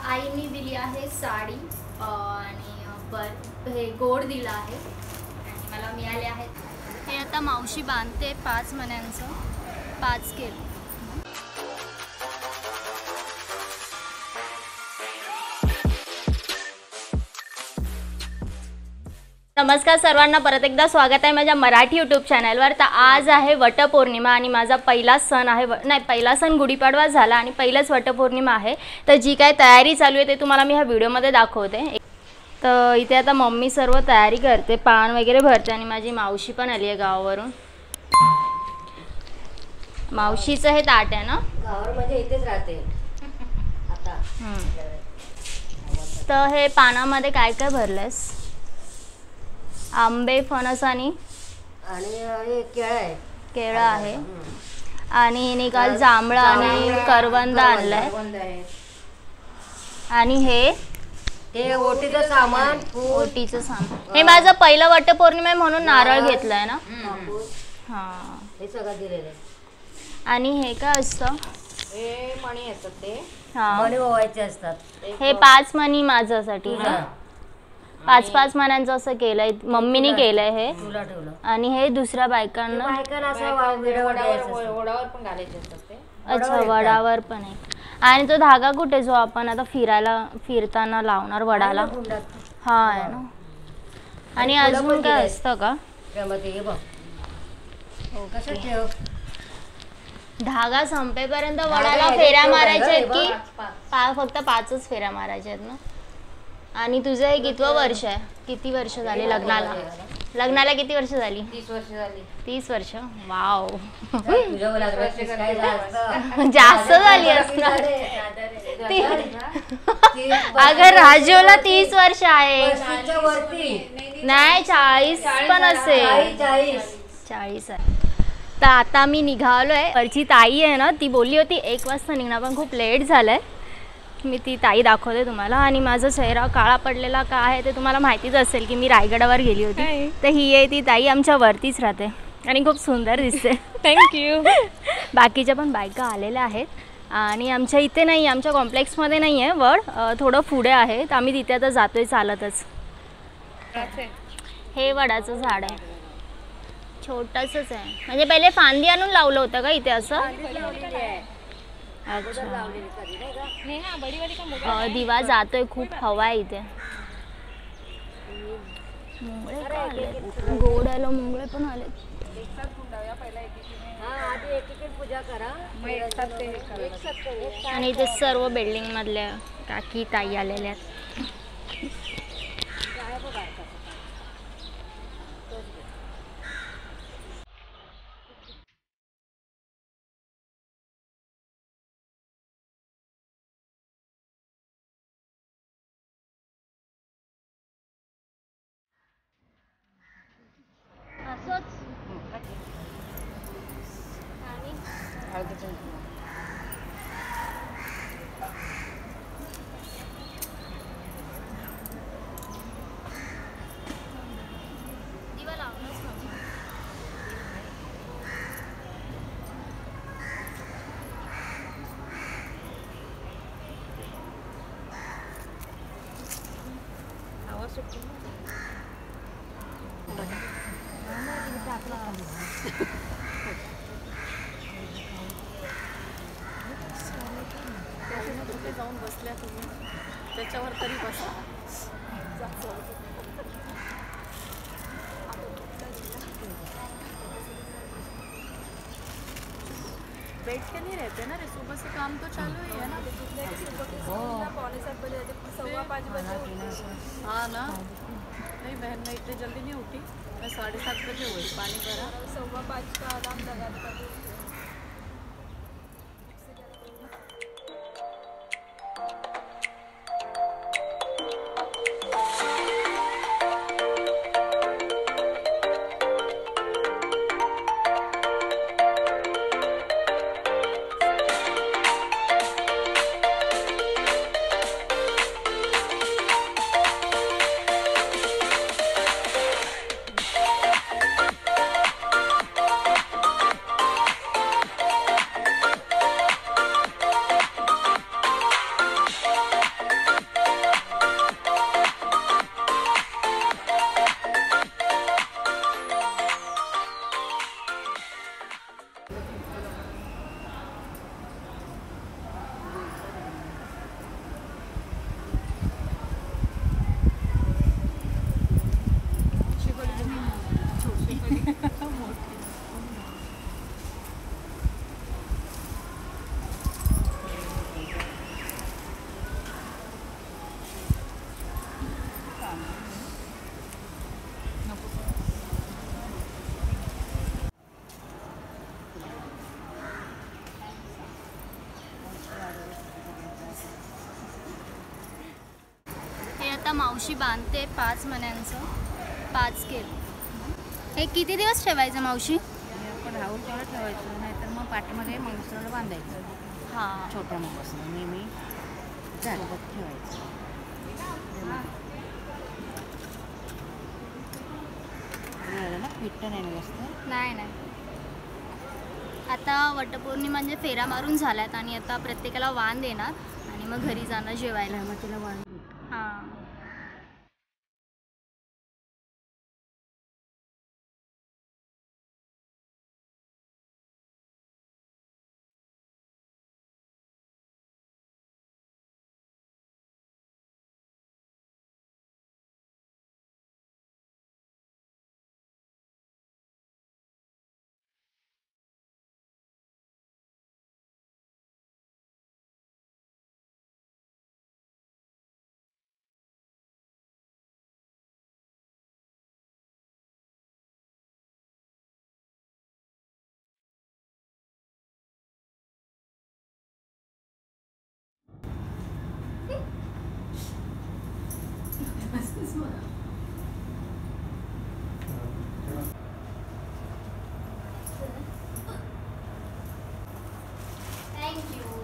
आईने दिली आहे साडी आणि हे गोड दिलं आहे आणि मला मिळाले आहेत। हे आता मावशी बांधते 5 महिन्यांचं 5 केलं। नमस्कार सर्वांना, परत एकदा स्वागत आहे माझ्या मराठी यूट्यूब चॅनलवर। तर आज आहे वटपौर्णिमा आणि माझा पहिला सण आहे, नाही पहिला सण गुढीपाडवा झाला आणि पहिलाच वटपौर्णिमा आहे। तर जी काय तयारी चालू आहे ते तुम्हाला मी ह्या व्हिडिओमध्ये दाखवते। तर इथे आता मम्मी सर्व तयारी करते, पान वगैरे भरते आणि माझी मावशी पण आली आहे गावावरून। मावशीचं हे ताट आहे ना, गावावर म्हणजे इथेच राहते आता। तर हे पानामध्ये काय काय भरलंयस? आंबे, फणस आणि केळं आहे आणि निकाल जांभळा आणि करवंद आणलाय आणि हे ओटीचं सामान। ओटीचं सामान हे माझं पहिलं वटपौर्णिमा म्हणून नारळ घेतलाय ना। हां, हे सगळं दिलेलं आहे। आणि हे काय असतं? हे मणी असतात ते, हां मणी ओवायचे असतात। हे 5 मणी माझ्यासाठी, 5 मण्यांचं असं केलंय, मम्मीने केलंय हे। तुला ठेवलं आणि हे दुसऱ्या बायकांना असं वडावर पण घालायचे असतात ते। अच्छा, वडावर पण आहे। आणि तो धागा कुठे जो आपण आता फिरताना लावणार वडाला? हा आहे ना। आणि अजून काय असतं का? धागा संपेपर्यंत वडाला फेऱ्या मारायच्या आहेत की फक्त 5च फेऱ्या मारायच्या आहेत ना? आणि तुझं हे कितवं वर्ष आहे? किती वर्ष झाली लग्नाला? लग्नाला किती वर्ष झाली? 30 वर्ष झाली। 30 वर्ष, वाव जास्त झाली असणार। अगर राजूला 30 वर्ष आहे, नाही 40 पण असेल, 40 आहे। तर आता मी निघालोय। वरची ताई आहे ना, ती बोलली होती 1 वाजता निघणार, पण खूप लेट झालंय। मी ती ताई दाखवते तुम्हाला। आणि माझा चेहरा काळा पडलेला का आहे ते तुम्हाला माहितीच असेल की मी रायगडावर गेली होती। तर ही आहे ती ताई, आमच्या वरतीच राहते आणि खूप सुंदर दिसते। थँक्यू। बाकीच्या पण बायका आलेल्या आहेत आणि आमच्या इथे नाही, आमच्या कॉम्प्लेक्समध्ये नाही आहे वड, थोडं पुढे आहे। तर आम्ही तिथे आता जातोय चालतच। हे वडाचं झाड आहे, छोटंसंच आहे, म्हणजे पहिले फांदी आणून लावलं होतं का इथे असं? अच्छा, दिवा जातोय, खूप हवा आहे इथे। मुंगळे का आले? गोड आलं, मुंगळे पण आले। आणि इथे सर्व बिल्डिंग मधल्या काकी ताई आलेल्या आहेत। जाऊन बसल्या तुम्ही त्याच्यावर तरी बसा। बैठ के नहीं रहते ना रे, सुबह से काम तो चालू ही है ना। पौने 7 बजे 5:15 बजे। हाँ ना, नहीं बहन मैं इतने जल्दी नहीं उठी, मैं 7:30 बजे हुई, पानी भरा, 5:15 का अलार्म लगा था। आता मावशी बांधते 5 महिन्यांचं 5 केलं. हे किती दिवस ठेवायचं मावशी? आपण राहून तेवढं ठेवायचं, नाहीतर मग पाठीमध्ये मंगळसूत्र बांधायचं. हां छोट्या मंगळसूत्र नेहमी सोबत ठेवायचं. ना फिट्ट नाही जास्त. नाही. आता वटपौर्णिमा म्हणजे फेरा मारून झाल्यात आणि आता प्रत्येकाला वाण देणार आणि मग घरी जाणं जेवायला. मग तिला वाण. हां थँक्यू.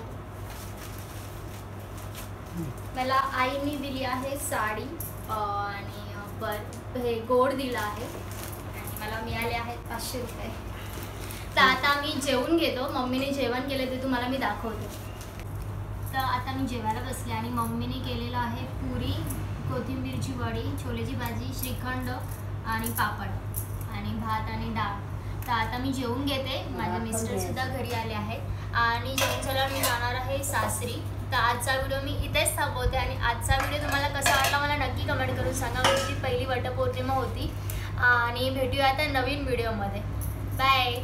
मला आईने दिली आहे साडी आणि हे गोड दिलं आहे आणि मला मिळाले आहेत 500 रुपये. तर आता मी जेवून घेतो. मम्मीने जेवण केलं ते तुम्हाला मी दाखवते. तर आता मी जेवायला बसले आणि मम्मीने केलेलं आहे पुरी, कोथिंबीरची वडी, छोलेची भाजी, श्रीखंड आणि पापड आणि भात आणि डाळ. तर आता मी जेवून घेते. माझे मिस्टरसुद्धा घरी आले आहेत आणि जेवण झाल्यावर मी जाणार आहे सासरी. तर आजचा व्हिडिओ मी इथेच थांबवते आणि आजचा व्हिडिओ तुम्हाला कसा वाटला मला नक्की कमेंट करून सांगा. माझी पहिली वटपौर्णिमा होती आणि भेटूया आता नवीन व्हिडिओमध्ये. बाय.